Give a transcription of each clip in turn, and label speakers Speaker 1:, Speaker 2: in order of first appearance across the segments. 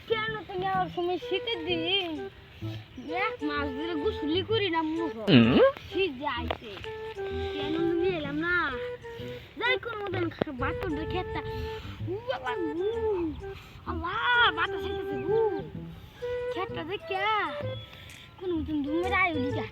Speaker 1: কেন তুমি আর সময় শীতের দিন এক মাস ধরে গোসলি করি না মুখ শীত যাইছে কেন নিয়ে এলাম না যাই কোনো মতন বাথরুম খেতা আল্লাহ বাতাস খাইতেছে খেতটা দেখে কোনো মতন ধুমের আয়ু দিকা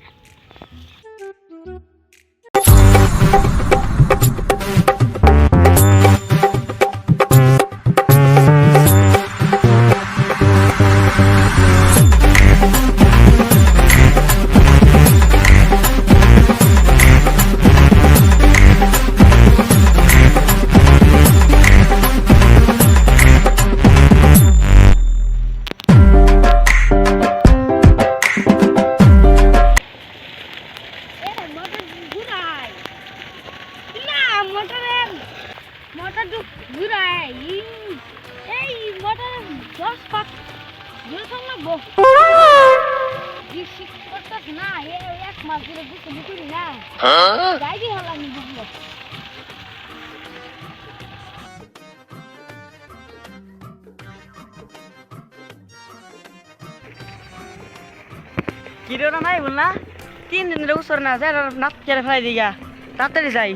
Speaker 1: মোটর ঘুরাই এই মোটর 10 পাক ঘুরে লাগবো করতেছ না এক মাস ধরে বুঝতে না যাই দিয়ে হলাম বুঝলো
Speaker 2: কিরোরা নাই বল না 3 দিনের উসর না যায় নাপ কেটে ফেলাই দিগা তাড়াতাড়ি যাই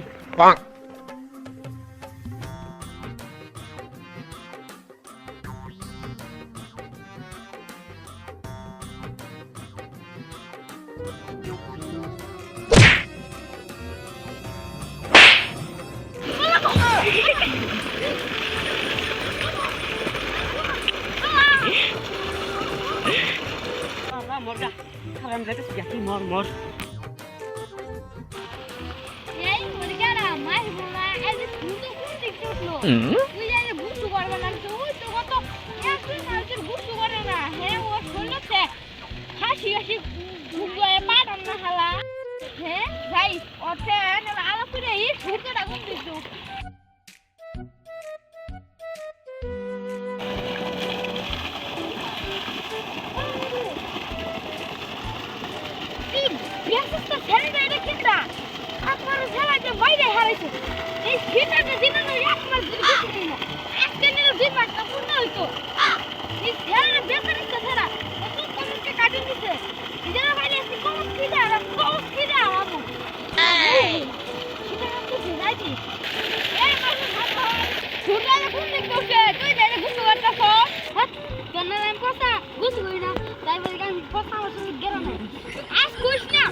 Speaker 2: মরগা খারাপ যাইতেছি কি মর মর
Speaker 1: এই মুরগারা মাছ বলা এই যে ফুটো কোন দিকে উঠলো তুই জানি বুঝতে পারবে না তো ওই তো কত একটু সাইকেল বুঝতে পারে না হ্যাঁ ও শুনছে হাসি হাসি ঘুরবে পাড়াম না হালা হ্যাঁ যাই ওতে না আলো করে এই ফুটোটা কোন দিকে বেশটা ছেড়ে দেয় এটা কিটা আপনার ছেড়াতে বাইরে হারাইছে এই শীতটা দিনে না এক মাস ধরে কিছু না একটা দিনে দুই মাসটা পূর্ণ হইতো এই ছেড়ে বেকারি ছেড়া কত কমকে কাটি দিছে ইজারা বাইরে এসে কমস কি দা বাবু সেটা তো যাইছি এই মাসে ভাত ছোটরা কোন দিক করছে তুই যাইলে গুছু করতেছ হাত কেন আমি কথা গুছু করি না তাই বলে আমি কথা আমার সঙ্গে গেল না আজ কইস না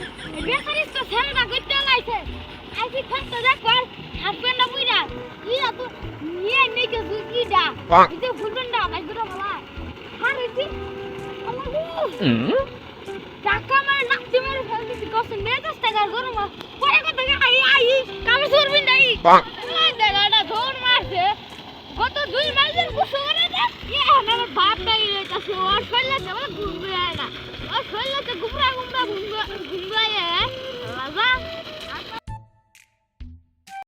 Speaker 1: বেকারি তো ছেড়া করতে লাইছে আইছি খাতে দেখবার হাসবেন না বুইরা ইয়া তো নিয়ে নেকে দুইটা ইতে ফুলবেনটা ভাই গুলো বলা হারিছি আমাগো টাকা মার নাচতে মেরে ফেল দিছি কষ্ট মেজাজ টাকা গরম পরে কত আই কামে সরবিন নাই দাদাটা ধর মারছে কত 2 মাসের কুসো করে দে ইয়া আমার বাপ নাই রে তাছে ওর ফেললে তো ঘুরবে না ওর ফেললে তো ঘুমরা ঘুমরায়